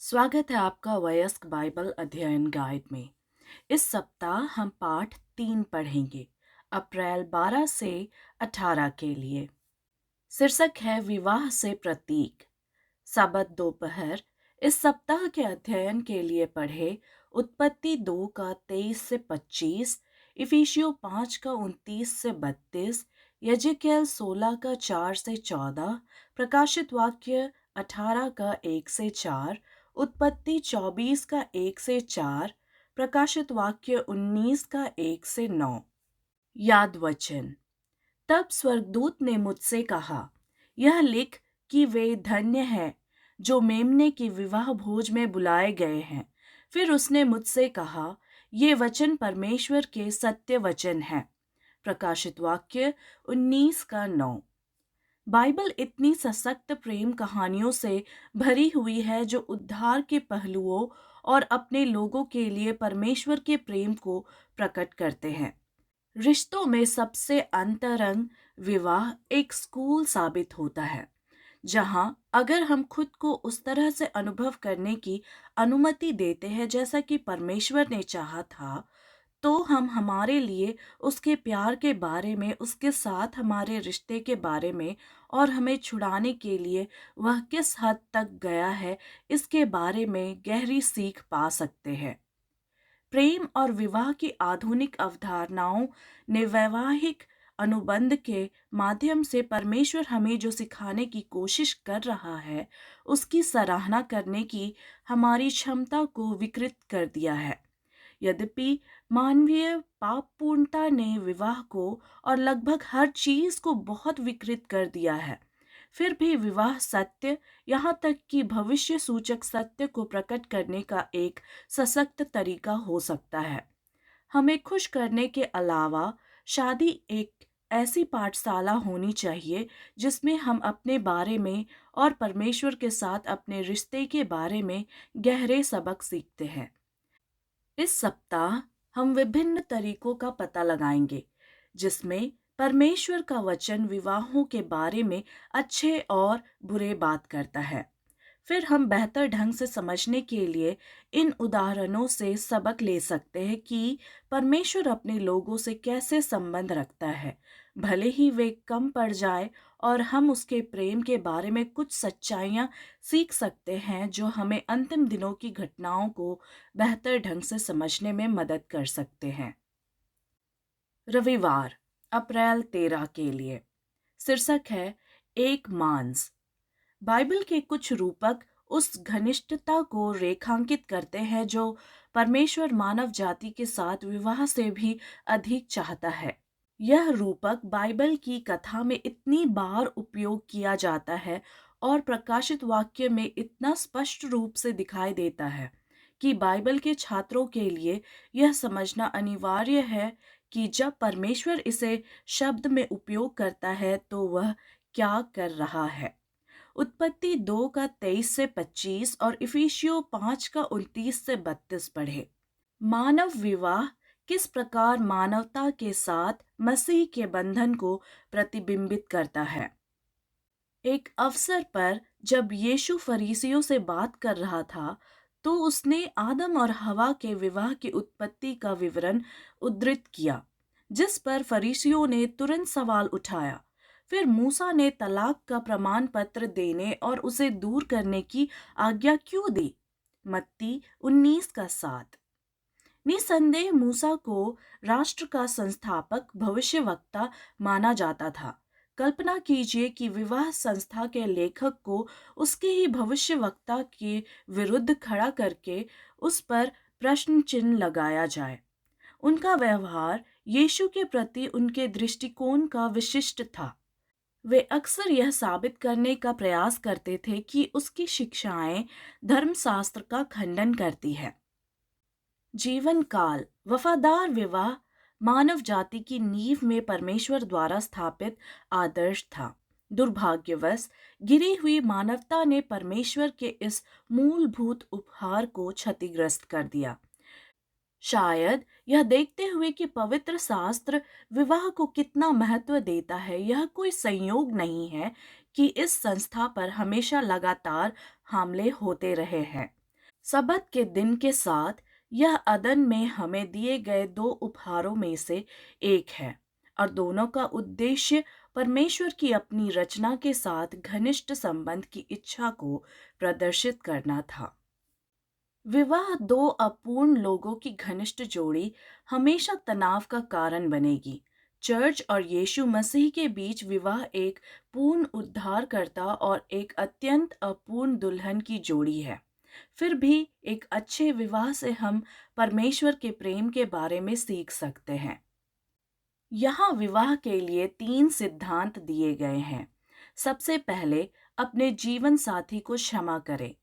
स्वागत है आपका वयस्क बाइबल अध्ययन गाइड में। इस सप्ताह हम पाठ 3 पढ़ेंगे, अप्रैल 12 से 18 के लिए। शीर्षक है विवाह से प्रतीक। सबत दोपहर इस सप्ताह के अध्ययन के लिए पढ़े उत्पत्ति 2 का 23 से 25, इफिसियों 5 का 29 से 32, यजेकियल 16 का 4 से 14, प्रकाशित वाक्य 18 का 1 से 4, उत्पत्ति 24 का 1 से 4, प्रकाशित वाक्य 19 का 1 से 9। याद वचन। तब स्वर्गदूत ने मुझसे कहा, यह लिख कि वे धन्य हैं जो मेमने की विवाह भोज में बुलाए गए हैं। फिर उसने मुझसे कहा, ये वचन परमेश्वर के सत्य वचन हैं। प्रकाशित वाक्य 19 का 9। बाइबल इतनी सशक्त प्रेम कहानियों से भरी हुई है जो उद्धार के पहलुओं और अपने लोगों के लिए परमेश्वर के प्रेम को प्रकट करते हैं। रिश्तों में सबसे अंतरंग विवाह एक स्कूल साबित होता है, जहां अगर हम खुद को उस तरह से अनुभव करने की अनुमति देते हैं जैसा कि परमेश्वर ने चाहा था, तो हम हमारे लिए उसके प्यार के बारे में, उसके साथ हमारे रिश्ते के बारे में और हमें छुड़ाने के लिए वह किस हद तक गया है, इसके बारे में गहरी सीख पा सकते हैं। प्रेम और विवाह की आधुनिक अवधारणाओं ने वैवाहिक अनुबंध के माध्यम से परमेश्वर हमें जो सिखाने की कोशिश कर रहा है, उसकी सराहना करने की हमारी क्षमता को विकृत कर दिया है। यद्यपि मानवीय पापपूर्णता ने विवाह को और लगभग हर चीज को बहुत विकृत कर दिया है, फिर भी विवाह सत्य, यहाँ तक कि भविष्य सूचक सत्य को प्रकट करने का एक सशक्त तरीका हो सकता है। हमें खुश करने के अलावा शादी एक ऐसी पाठशाला होनी चाहिए जिसमें हम अपने बारे में और परमेश्वर के साथ अपने रिश्ते के बारे में गहरे सबक सीखते हैं। इस सप्ताह हम विभिन्न तरीकों का पता लगाएंगे जिसमें परमेश्वर का वचन विवाहों के बारे में अच्छे और बुरे बात करता है। फिर हम बेहतर ढंग से समझने के लिए इन उदाहरणों से सबक ले सकते हैं कि परमेश्वर अपने लोगों से कैसे संबंध रखता है, भले ही वे कम पड़ जाए, और हम उसके प्रेम के बारे में कुछ सच्चाइयाँ सीख सकते हैं जो हमें अंतिम दिनों की घटनाओं को बेहतर ढंग से समझने में मदद कर सकते हैं। रविवार, अप्रैल 13 के लिए शीर्षक है एक मांस। बाइबल के कुछ रूपक उस घनिष्ठता को रेखांकित करते हैं जो परमेश्वर मानव जाति के साथ विवाह से भी अधिक चाहता है। यह रूपक बाइबल की कथा में इतनी बार उपयोग किया जाता है और प्रकाशित वाक्य में इतना स्पष्ट रूप से दिखाई देता है कि बाइबल के छात्रों के लिए यह समझना अनिवार्य है कि जब परमेश्वर इसे शब्द में उपयोग करता है तो वह क्या कर रहा है। उत्पत्ति 2 का 23 से 25 और इफिसियों 5 का 29 से 32 पढ़े। मानव विवाह किस प्रकार मानवता के साथ मसीह के बंधन को प्रतिबिंबित करता है। एक अवसर पर जब यीशु फरीसियों से बात कर रहा था, तो उसने आदम और हवा के विवाह की उत्पत्ति का विवरण उद्धृत किया, जिस पर फरीसियों ने तुरंत सवाल उठाया। फिर मूसा ने तलाक का प्रमाण पत्र देने और उसे दूर करने की आज्ञा क्यों दी? मत्ती 19 का 7। निसंदेह मूसा को राष्ट्र का संस्थापक भविष्यवक्ता माना जाता था। कल्पना कीजिए कि विवाह संस्था के लेखक को उसके ही भविष्यवक्ता के विरुद्ध खड़ा करके उस पर प्रश्न चिन्ह लगाया जाए। उनका व्यवहार यीशु के प्रति उनके दृष्टिकोण का विशिष्ट था। वे अक्सर यह साबित करने का प्रयास करते थे कि उसकी शिक्षाएं धर्मशास्त्र का खंडन करती है। जीवन काल वफादार विवाह मानव जाति की नींव में परमेश्वर द्वारा स्थापित आदर्श था। दुर्भाग्यवश गिरी हुई मानवता ने परमेश्वर के इस मूलभूत उपहार को क्षतिग्रस्त कर दिया। शायद यह देखते हुए कि पवित्र शास्त्र विवाह को कितना महत्व देता है, यह कोई संयोग नहीं है कि इस संस्था पर हमेशा लगातार हमले होते रहे हैं। सबत के दिन के साथ यह अदन में हमें दिए गए दो उपहारों में से एक है और दोनों का उद्देश्य परमेश्वर की अपनी रचना के साथ घनिष्ठ संबंध की इच्छा को प्रदर्शित करना था। विवाह दो अपूर्ण लोगों की घनिष्ठ जोड़ी हमेशा तनाव का कारण बनेगी। चर्च और यीशु मसीह के बीच विवाह एक पूर्ण उद्धारकर्ता और एक अत्यंत अपूर्ण दुल्हन की जोड़ी है। फिर भी एक अच्छे विवाह से हम परमेश्वर के प्रेम के बारे में सीख सकते हैं। यहाँ विवाह के लिए तीन सिद्धांत दिए गए हैं। सबसे पहले, अपने जीवन साथी को क्षमा करें,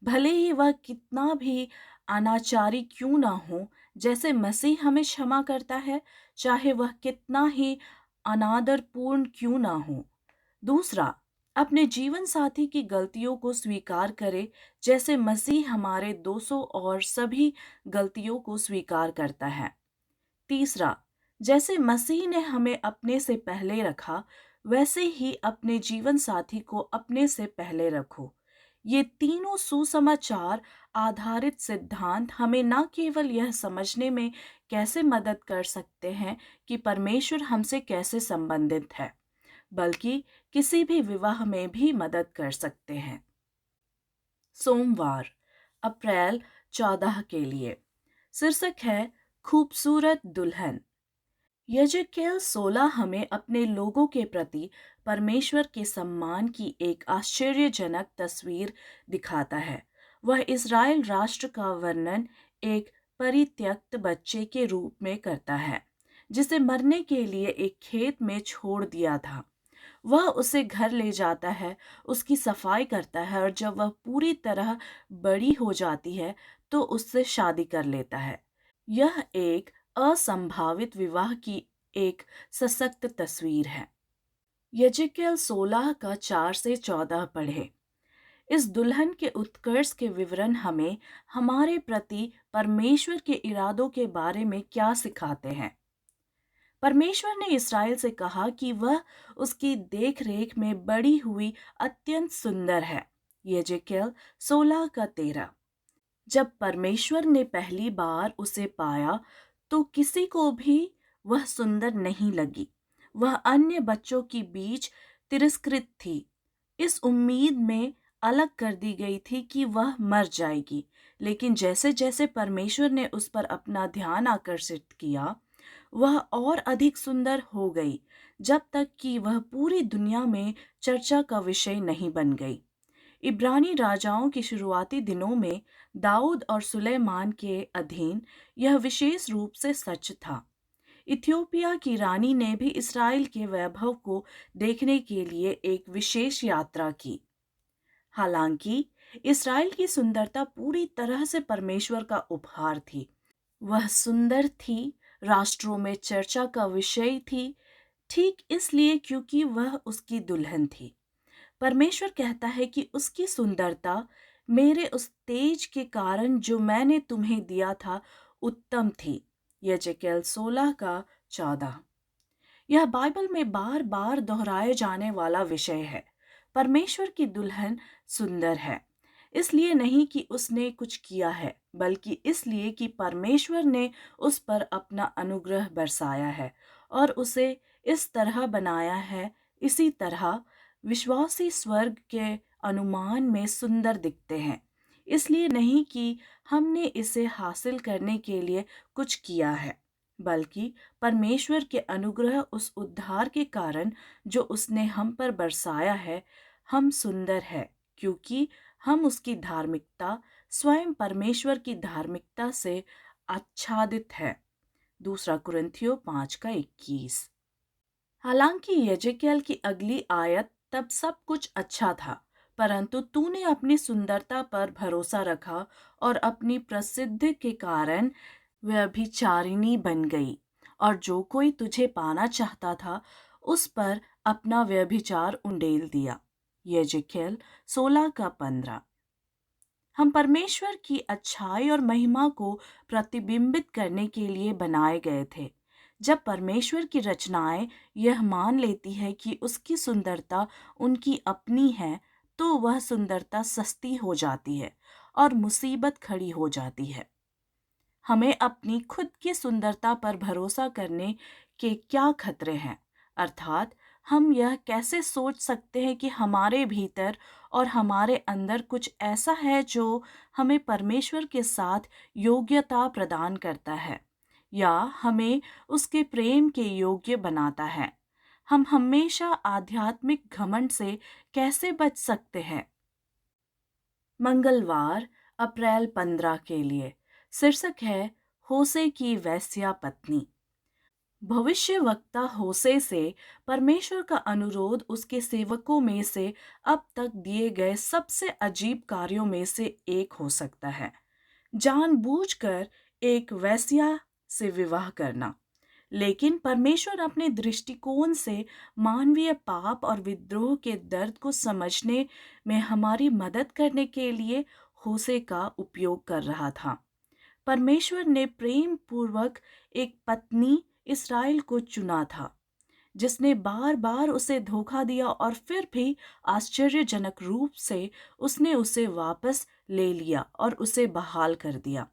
भले ही वह कितना भी अनाचारी क्यों ना हो। जैसे मसीह हमें क्षमा करता है, चाहे वह कितना ही अनादरपूर्ण क्यों ना हो। दूसरा, अपने जीवन साथी की गलतियों को स्वीकार करें, जैसे मसीह हमारे दोषों और सभी गलतियों को स्वीकार करता है। तीसरा, जैसे मसीह ने हमें अपने से पहले रखा, वैसे ही अपने जीवन साथी को अपने से पहले रखो। ये तीनों सुसमाचार आधारित सिद्धांत हमें न केवल यह समझने में कैसे मदद कर सकते हैं कि परमेश्वर हमसे कैसे संबंधित है, बल्कि किसी भी विवाह में भी मदद कर सकते हैं। सोमवार, अप्रैल 14 के लिए शीर्षक है खूबसूरत दुल्हन। यजेकिएल 16 हमें अपने लोगों के प्रति परमेश्वर के सम्मान की एक आश्चर्यजनक तस्वीर दिखाता है। वह इज़राइल राष्ट्र का वर्णन एक परित्यक्त बच्चे के रूप में करता है, जिसे मरने के लिए एक खेत में छोड़ दिया था। वह उसे घर ले जाता है, उसकी सफाई करता है और जब वह पूरी तरह बड़ी हो जाती है तो उससे शादी कर लेता है। यह एक असंभावित विवाह की एक सशक्त तस्वीर है। यजेकिएल 16 का 4 से 14 पढ़े। इस दुल्हन के उत्कर्ष के विवरण हमें हमारे प्रति परमेश्वर के इरादों के बारे में क्या सिखाते हैं। परमेश्वर ने इस्राएल से कहा कि वह उसकी देखरेख में बड़ी हुई अत्यंत सुंदर है। यजेकिएल 16 का 13। जब परमेश्वर ने पहली बार उसे पाया तो किसी को भी वह सुंदर नहीं लगी। वह अन्य बच्चों के बीच तिरस्कृत थी, इस उम्मीद में अलग कर दी गई थी कि वह मर जाएगी। लेकिन जैसे जैसे परमेश्वर ने उस पर अपना ध्यान आकर्षित किया, वह और अधिक सुंदर हो गई, जब तक कि वह पूरी दुनिया में चर्चा का विषय नहीं बन गई। इब्रानी राजाओं के शुरुआती दिनों में दाऊद और सुलेमान के अधीन यह विशेष रूप से सच था। इथियोपिया की रानी ने भी इस्राएल के वैभव को देखने के लिए एक विशेष यात्रा की। हालांकि इस्राएल की सुंदरता पूरी तरह से परमेश्वर का उपहार थी। वह सुंदर थी, राष्ट्रों में चर्चा का विषय थी, ठीक इसलिए क्योंकि वह उसकी दुल्हन थी। परमेश्वर कहता है कि उसकी सुंदरता मेरे उस तेज के कारण जो मैंने तुम्हें दिया था उत्तम थी। यजेकिएल 16 का 14। यह बाइबल में बार बार दोहराए जाने वाला विषय है। परमेश्वर की दुल्हन सुंदर है, इसलिए नहीं कि उसने कुछ किया है, बल्कि इसलिए कि परमेश्वर ने उस पर अपना अनुग्रह बरसाया है और उसे इस तरह बनाया है। इसी तरह विश्वासी स्वर्ग के अनुमान में सुंदर दिखते हैं, इसलिए नहीं कि हमने इसे हासिल करने के लिए कुछ किया है, बल्कि परमेश्वर के अनुग्रह उस उद्धार के कारण जो उसने हम पर बरसाया है। हम सुंदर है क्योंकि हम उसकी धार्मिकता, स्वयं परमेश्वर की धार्मिकता से आच्छादित है। दूसरा कुरिन्थियों 5 का 21। हालांकि यजेकिएल की अगली आयत तब सब कुछ अच्छा था, परंतु तूने अपनी सुंदरता पर भरोसा रखा और अपनी प्रसिद्धि के कारण व्यभिचारिणी बन गई, और जो कोई तुझे पाना चाहता था उस पर अपना व्यभिचार उंडेल दिया। यजेकिएल 16 का 15। हम परमेश्वर की अच्छाई और महिमा को प्रतिबिंबित करने के लिए बनाए गए थे। जब परमेश्वर की रचनाएं यह मान लेती है कि उसकी सुंदरता उनकी अपनी है, तो वह सुंदरता सस्ती हो जाती है और मुसीबत खड़ी हो जाती है। हमें अपनी खुद की सुंदरता पर भरोसा करने के क्या खतरे हैं? अर्थात हम यह कैसे सोच सकते हैं कि हमारे भीतर और हमारे अंदर कुछ ऐसा है जो हमें परमेश्वर के साथ योग्यता प्रदान करता है या हमें उसके प्रेम के योग्य बनाता है? हम हमेशा आध्यात्मिक घमंड से कैसे बच सकते हैं? मंगलवार, अप्रैल 15 के लिए शीर्षक है होसे की वेश्या पत्नी। भविष्यवक्ता होसे से परमेश्वर का अनुरोध उसके सेवकों में से अब तक दिए गए सबसे अजीब कार्यों में से एक हो सकता है। जानबूझकर एक वेश्या से विवाह करना। लेकिन परमेश्वर अपने दृष्टिकोण से मानवीय पाप और विद्रोह के दर्द को समझने में हमारी मदद करने के लिए होसे का उपयोग कर रहा था। परमेश्वर ने प्रेम पूर्वक एक पत्नी इस्राएल को चुना था, जिसने बार बार उसे धोखा दिया और फिर भी आश्चर्यजनक रूप से उसने उसे वापस ले लिया और उसे बहाल कर दिया।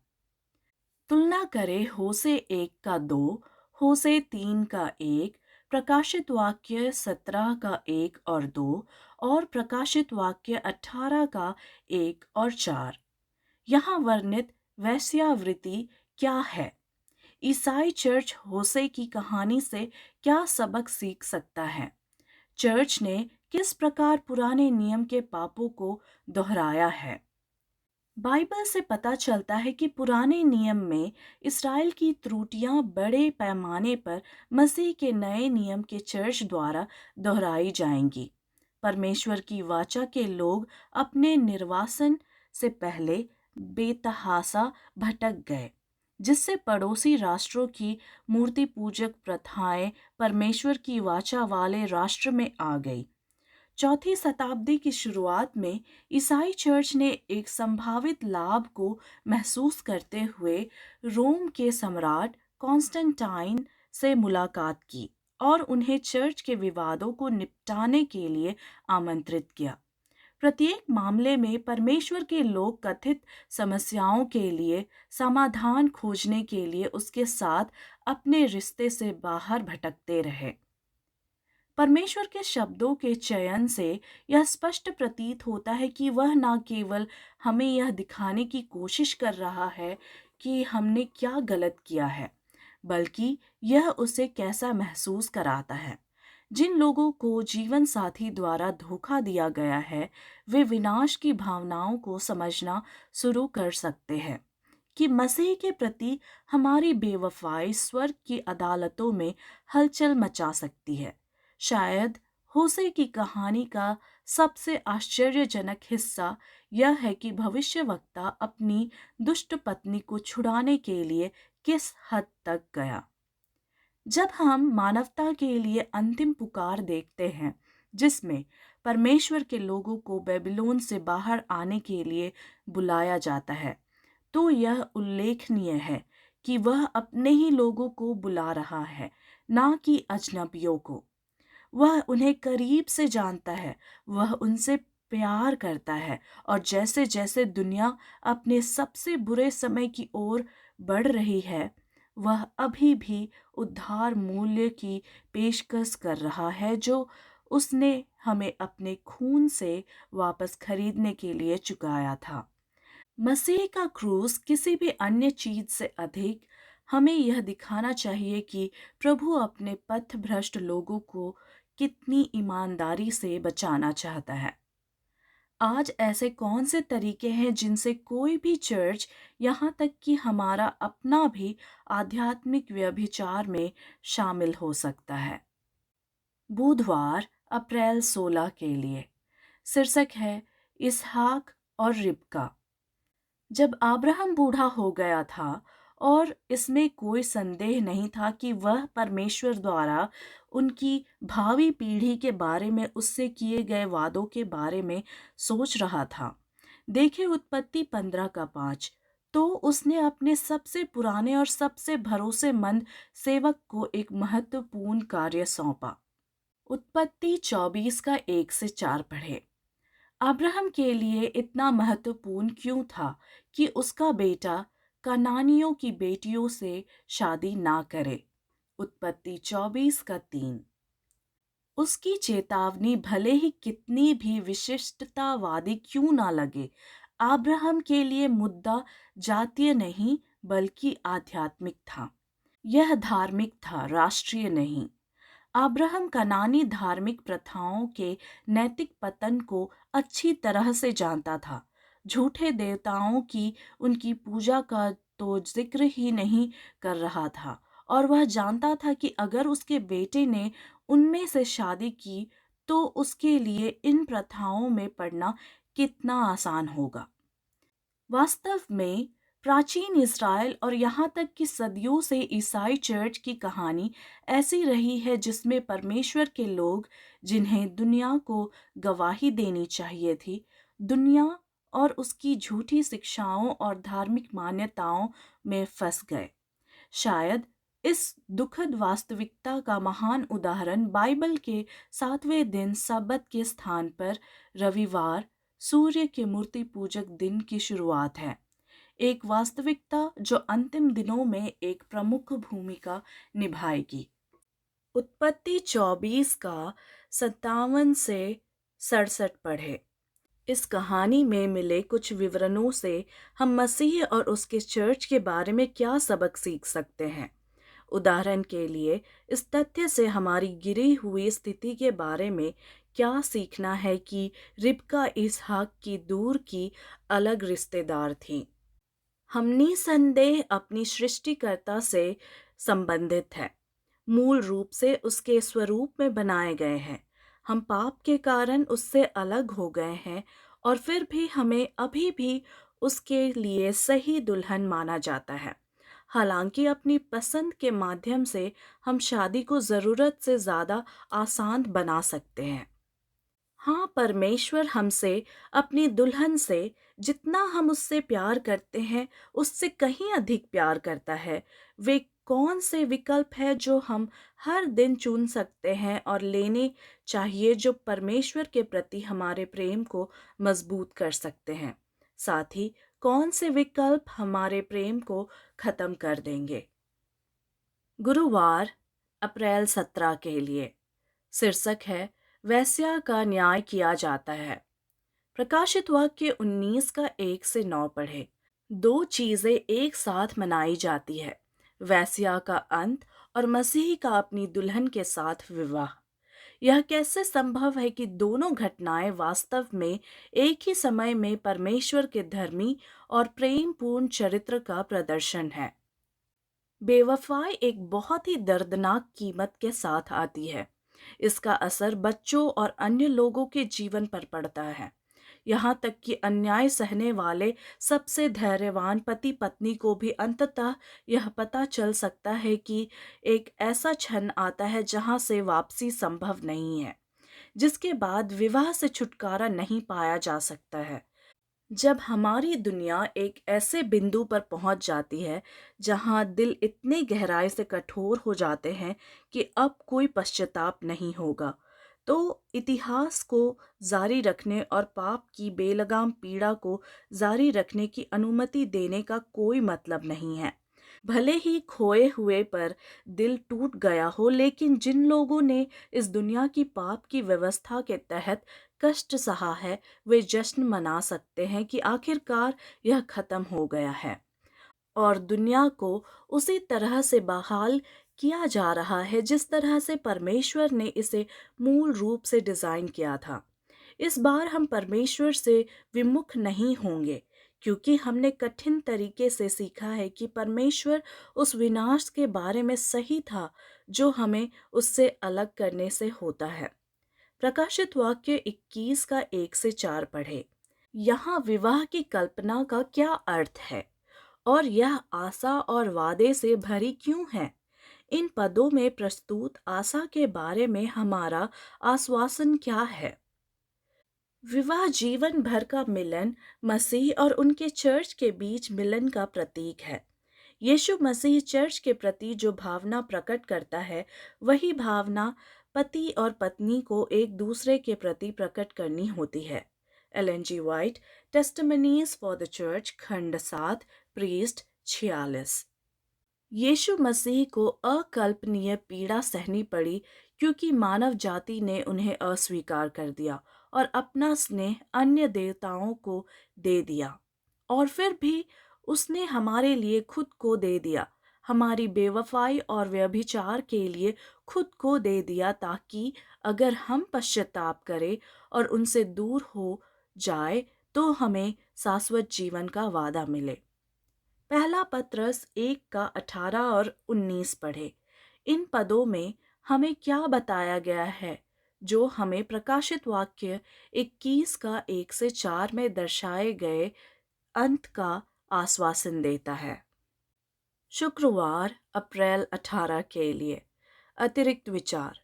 तुलना करें होसे 1 का 2, होसे 3 का 1, प्रकाशित वाक्य 17 का 1 और 2 और प्रकाशित वाक्य 18 का 1 और 4। यहाँ वर्णित वैश्यावृत्ति क्या है? ईसाई चर्च होसे की कहानी से क्या सबक सीख सकता है? चर्च ने किस प्रकार पुराने नियम के पापों को दोहराया है? बाइबल से पता चलता है कि पुराने नियम में इसराइल की त्रुटियां बड़े पैमाने पर मसीह के नए नियम के चर्च द्वारा दोहराई जाएंगी। परमेश्वर की वाचा के लोग अपने निर्वासन से पहले बेतहासा भटक गए, जिससे पड़ोसी राष्ट्रों की मूर्ति पूजक प्रथाएं परमेश्वर की वाचा वाले राष्ट्र में आ गई। चौथी शताब्दी की शुरुआत में ईसाई चर्च ने एक संभावित लाभ को महसूस करते हुए रोम के सम्राट कॉन्स्टेंटाइन से मुलाकात की और उन्हें चर्च के विवादों को निपटाने के लिए आमंत्रित किया। प्रत्येक मामले में परमेश्वर के लोग कथित समस्याओं के लिए समाधान खोजने के लिए उसके साथ अपने रिश्ते से बाहर भटकते रहे। परमेश्वर के शब्दों के चयन से यह स्पष्ट प्रतीत होता है कि वह न केवल हमें यह दिखाने की कोशिश कर रहा है कि हमने क्या गलत किया है, बल्कि यह उसे कैसा महसूस कराता है। जिन लोगों को जीवन साथी द्वारा धोखा दिया गया है, वे विनाश की भावनाओं को समझना शुरू कर सकते हैं कि मसीह के प्रति हमारी बेवफाई स्वर्ग की अदालतों में हलचल मचा सकती है। शायद होसे की कहानी का सबसे आश्चर्यजनक हिस्सा यह है कि भविष्यवक्ता अपनी दुष्ट पत्नी को छुड़ाने के लिए किस हद तक गया। जब हम मानवता के लिए अंतिम पुकार देखते हैं, जिसमें परमेश्वर के लोगों को बेबीलोन से बाहर आने के लिए बुलाया जाता है, तो यह उल्लेखनीय है कि वह अपने ही लोगों को बुला रहा है, ना कि अजनबियों को। वह उन्हें करीब से जानता है, वह उनसे प्यार करता है और जैसे जैसे दुनिया अपने सबसे बुरे समय की ओर बढ़ रही है, वह अभी भी उद्धार मूल्य की पेशकश कर रहा है जो उसने हमें अपने खून से वापस खरीदने के लिए चुकाया था। मसीह का क्रूस किसी भी अन्य चीज से अधिक हमें यह दिखाना चाहिए कि प्रभु अपने पथभ्रष्ट लोगों को कितनी ईमानदारी से बचाना चाहता है। आज ऐसे कौन से तरीके हैं जिनसे कोई भी चर्च, यहाँ तक कि हमारा अपना भी आध्यात्मिक व्यभिचार में शामिल हो सकता है? बुधवार, अप्रैल 16 के लिए शीर्षक है इसहाक और रिबका। जब अब्राहम बूढ़ा हो गया था और इसमें कोई संदेह नहीं था कि वह परमेश्वर द्वारा उनकी भावी पीढ़ी के बारे में उससे किए गए वादों के बारे में सोच रहा था। देखें उत्पत्ति 15 का 5। तो उसने अपने सबसे पुराने और सबसे भरोसेमंद सेवक को एक महत्वपूर्ण कार्य सौंपा। उत्पत्ति 24 का 1 से 4 पढ़े। अब्राहम के लिए इतना महत्वपूर्ण क्यों था कि उसका बेटा कनानियों की बेटियों से शादी ना करे? उत्पत्ति 24 का 3। उसकी चेतावनी भले ही कितनी भी विशिष्टतावादी क्यों ना लगे, अब्राहम के लिए मुद्दा जातीय नहीं बल्कि आध्यात्मिक था। यह धार्मिक था, राष्ट्रीय नहीं। अब्राहम कनानी धार्मिक प्रथाओं के नैतिक पतन को अच्छी तरह से जानता था। झूठे देवताओं की उनकी पूजा का तो जिक्र ही नहीं कर रहा था, और वह जानता था कि अगर उसके बेटे ने उनमें से शादी की तो उसके लिए इन प्रथाओं में पड़ना कितना आसान होगा। वास्तव में प्राचीन इज़राइल और यहाँ तक कि सदियों से ईसाई चर्च की कहानी ऐसी रही है जिसमें परमेश्वर के लोग, जिन्हें दुनिया को गवाही देनी चाहिए थी, दुनिया और उसकी झूठी शिक्षाओं और धार्मिक मान्यताओं में फंस गए। शायद इस दुखद वास्तविकता का महान उदाहरण बाइबल के 7वें दिन सब्बत के स्थान पर रविवार, सूर्य के मूर्ति पूजक दिन की शुरुआत है। एक वास्तविकता जो अंतिम दिनों में एक प्रमुख भूमिका निभाएगी। उत्पत्ति 24 का 57 से 67 पढ़े। इस कहानी में मिले कुछ विवरणों से हम मसीह और उसके चर्च के बारे में क्या सबक सीख सकते हैं। उदाहरण के लिए, इस तथ्य से हमारी गिरी हुई स्थिति के बारे में क्या सीखना है कि रिबका इसहाक की दूर की अलग रिश्तेदार थी। हम निसंदेह अपनी सृष्टिकर्ता से संबंधित है, मूल रूप से उसके स्वरूप में बनाए गए हैं। हम पाप के कारण उससे अलग हो गए हैं, और फिर भी हमें अभी भी उसके लिए सही दुल्हन माना जाता है। हालांकि अपनी पसंद के माध्यम से हम शादी को ज़रूरत से ज़्यादा आसान बना सकते हैं। हाँ, परमेश्वर हमसे, अपनी दुल्हन से, जितना हम उससे प्यार करते हैं उससे कहीं अधिक प्यार करता है। वे कौन से विकल्प है जो हम हर दिन चुन सकते हैं और लेने चाहिए, जो परमेश्वर के प्रति हमारे प्रेम को मजबूत कर सकते हैं? साथ ही कौन से विकल्प हमारे प्रेम को खत्म कर देंगे? गुरुवार, अप्रैल 17 के लिए शीर्षक है, वेश्या का न्याय किया जाता है। प्रकाशित वाक्य 19 का 1 से 9 पढ़े। दो चीजें एक साथ मनाई जाती है, वेश्या का अंत और मसीह का अपनी दुल्हन के साथ विवाह। यह कैसे संभव है कि दोनों घटनाएं वास्तव में एक ही समय में परमेश्वर के धर्मी और प्रेमपूर्ण चरित्र का प्रदर्शन है? बेवफाई एक बहुत ही दर्दनाक कीमत के साथ आती है। इसका असर बच्चों और अन्य लोगों के जीवन पर पड़ता है। यहाँ तक कि अन्याय सहने वाले सबसे धैर्यवान पति पत्नी को भी अंततः यह पता चल सकता है कि एक ऐसा क्षण आता है जहाँ से वापसी संभव नहीं है, जिसके बाद विवाह से छुटकारा नहीं पाया जा सकता है। जब हमारी दुनिया एक ऐसे बिंदु पर पहुंच जाती है जहां दिल इतने गहराई से कठोर हो जाते हैं कि अब कोई पश्चाताप नहीं होगा, तो इतिहास को जारी रखने और पाप की बेलगाम पीड़ा को जारी रखने की अनुमति देने का कोई मतलब नहीं है। भले ही खोए हुए पर दिल टूट गया हो, लेकिन जिन लोगों ने इस दुनिया की पाप की व्यवस्था के तहत कष्ट सहा है, वे जश्न मना सकते हैं कि आखिरकार यह खत्म हो गया है और दुनिया को उसी तरह से बहाल किया जा रहा है जिस तरह से परमेश्वर ने इसे मूल रूप से डिजाइन किया था। इस बार हम परमेश्वर से विमुख नहीं होंगे, क्योंकि हमने कठिन तरीके से सीखा है कि परमेश्वर उस विनाश के बारे में सही था जो हमें उससे अलग करने से होता है। प्रकाशित वाक्य 21 का 1 से 4 पढ़े। यहाँ विवाह की कल्पना का क्या अर्थ है और यह आशा और वादे से भरी क्यों है? इन पदों में प्रस्तुत आशा के बारे में हमारा आश्वासन क्या है? विवाह जीवन भर का मिलन, मसीह और उनके चर्च के बीच मिलन का प्रतीक है। यीशु मसीह चर्च के प्रति जो भावना प्रकट करता है, वही भावना पति और पत्नी को एक दूसरे के प्रति प्रकट करनी होती है। Ellen G White, testimonies for the church, खंड 7, प्रीस्ट 46। यीशु मसीह को अकल्पनीय पीड़ा सहनी पड़ी क्योंकि मानव जाति ने उन्हें अस्वीकार कर दिया और अपना स्नेह अन्य देवताओं को दे दिया। और फिर भी उसने हमारे लिए खुद को दे दिया, हमारी बेवफाई और व्यभिचार के लिए खुद को दे दिया, ताकि अगर हम पश्चाताप करें और उनसे दूर हो जाए तो हमें शाश्वत जीवन का वादा मिले। पहला पत्रस 1 का 18 और 19 पढ़े। इन पदों में हमें क्या बताया गया है जो हमें प्रकाशित वाक्य 21 का 1 से 4 में दर्शाए गए अंत का आश्वासन देता है। शुक्रवार अप्रैल 18 के लिए अतिरिक्त विचार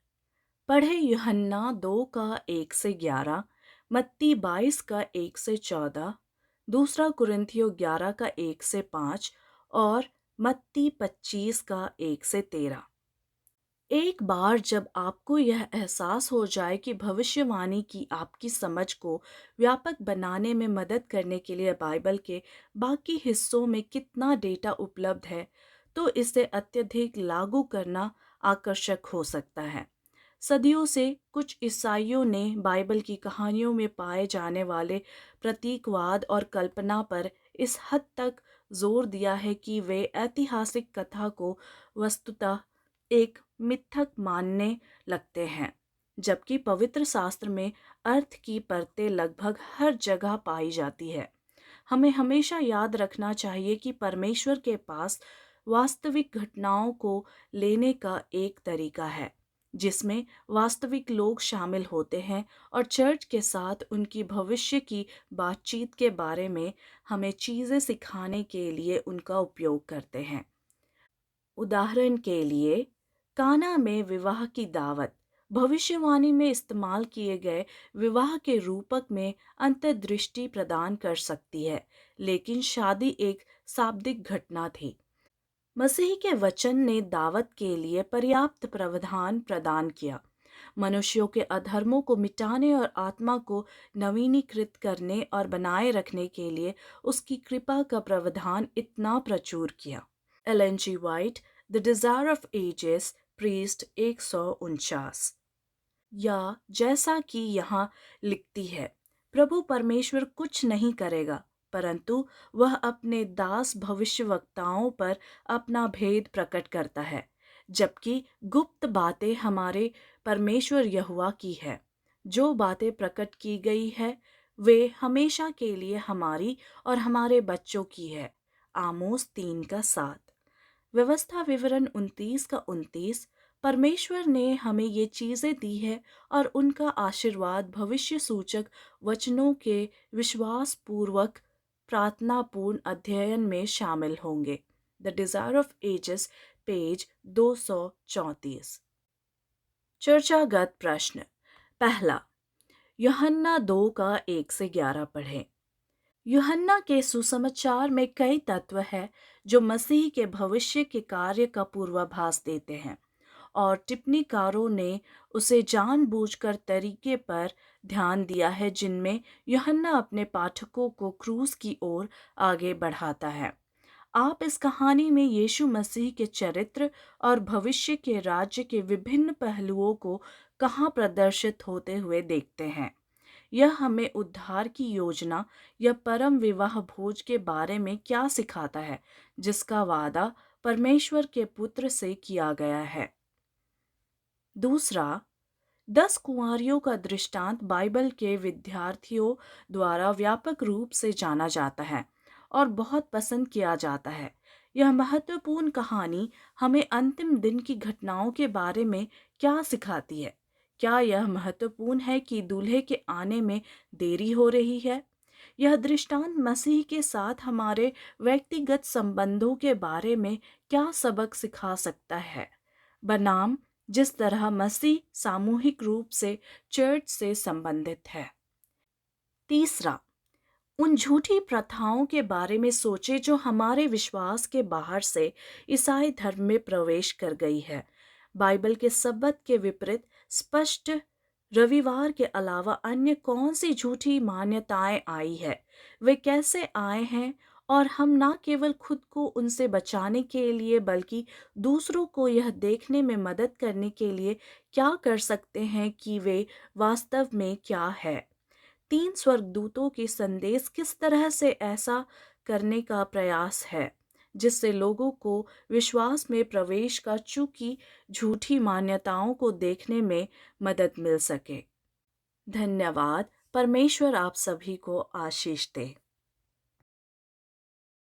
पढ़े। यूहन्ना 2 का 1 से 11, मत्ती 22 का 1 से 14, दूसरा कुरिन्थियों 11 का 1 से 5 और मत्ती 25 का 1 से 13। एक बार जब आपको यह एहसास हो जाए कि भविष्यवाणी की आपकी समझ को व्यापक बनाने में मदद करने के लिए बाइबल के बाकी हिस्सों में कितना डेटा उपलब्ध है, तो इसे अत्यधिक लागू करना आकर्षक हो सकता है। सदियों से कुछ ईसाइयों ने बाइबल की कहानियों में पाए जाने वाले प्रतीकवाद और कल्पना पर इस हद तक जोर दिया है कि वे ऐतिहासिक कथा को वस्तुतः एक मिथक मानने लगते हैं, जबकि पवित्र शास्त्र में अर्थ की परतें लगभग हर जगह पाई जाती है। हमें हमेशा याद रखना चाहिए कि परमेश्वर के पास वास्तविक घटनाओं को लेने का एक तरीका है जिसमें वास्तविक लोग शामिल होते हैं और चर्च के साथ उनकी भविष्य की बातचीत के बारे में हमें चीज़ें सिखाने के लिए उनका उपयोग करते हैं। उदाहरण के लिए, काना में विवाह की दावत भविष्यवाणी में इस्तेमाल किए गए विवाह के रूपक में अंतर्दृष्टि प्रदान कर सकती है, लेकिन शादी एक शाब्दिक घटना थी। मसीह के वचन ने दावत के लिए पर्याप्त प्रावधान प्रदान किया। मनुष्यों के अधर्मों को मिटाने और आत्मा को नवीनीकृत करने और बनाए रखने के लिए उसकी कृपा का प्रावधान इतना प्रचुर किया। Ellen G White, the desire of ages, प्रीस्ट 149। या जैसा कि यहाँ लिखती है, प्रभु परमेश्वर कुछ नहीं करेगा, परंतु वह अपने दास भविष्यवक्ताओं पर अपना भेद प्रकट करता है, जबकि गुप्त बातें हमारे परमेश्वर यहोवा की है। जो बातें प्रकट की गई है वे हमेशा के लिए हमारी और हमारे बच्चों की है। आमोस 3 का 7। व्यवस्था विवरण 29 का 29। परमेश्वर ने हमें ये चीज़ें दी है और उनका आशीर्वाद भविष्य सूचक वचनों के विश्वास पूर्वक प्रार्थनापूर्ण अध्ययन में शामिल होंगे। The desire of ages, page 234। चर्चागत प्रश्न। पहला, यूहन्ना 2 का 1 से 11 पढ़ें। यूहन्ना के सुसमाचार में कई तत्व हैं जो मसीह के भविष्य के कार्य का पूर्वाभास देते हैं, और टिप्पणीकारों ने उसे जानबूझकर तरीके पर ध्यान दिया है जिनमें यूहन्ना अपने पाठकों को क्रूस की ओर आगे बढ़ाता है। आप इस कहानी में यीशु मसीह के चरित्र और भविष्य के राज्य के विभिन्न पहलुओं को कहाँ प्रदर्शित होते हुए देखते हैं। यह हमें उद्धार की योजना या परम विवाह भोज के बारे में क्या सिखाता है, जिसका वादा परमेश्वर के पुत्र से किया गया है। दूसरा, 10 कुंवारियों का दृष्टांत बाइबल के विद्यार्थियों द्वारा व्यापक रूप से जाना जाता है और बहुत पसंद किया जाता है। यह महत्वपूर्ण कहानी हमें अंतिम दिन की घटनाओं के बारे में क्या सिखाती है? क्या यह महत्वपूर्ण है कि दूल्हे के आने में देरी हो रही है? यह दृष्टांत मसीह के साथ हमारे व्यक्तिगत संबंधों के बारे में क्या सबक सिखा सकता है, बनाम जिस तरह मसीह सामूहिक रूप से चर्च से संबंधित है। तीसरा, उन झूठी प्रथाओं के बारे में सोचे जो हमारे विश्वास के बाहर से ईसाई धर्म में प्रवेश कर गई है। बाइबल के सब्बत के विपरीत स्पष्ट रविवार के अलावा अन्य कौन सी झूठी मान्यताएं आई है, वे कैसे आए हैं, और हम ना केवल खुद को उनसे बचाने के लिए बल्कि दूसरों को यह देखने में मदद करने के लिए क्या कर सकते हैं कि वे वास्तव में क्या है। तीन स्वर्गदूतों के संदेश किस तरह से ऐसा करने का प्रयास है जिससे लोगों को विश्वास में प्रवेश का चूकी झूठी मान्यताओं को देखने में मदद मिल सके। धन्यवाद। परमेश्वर आप सभी को आशीष दे।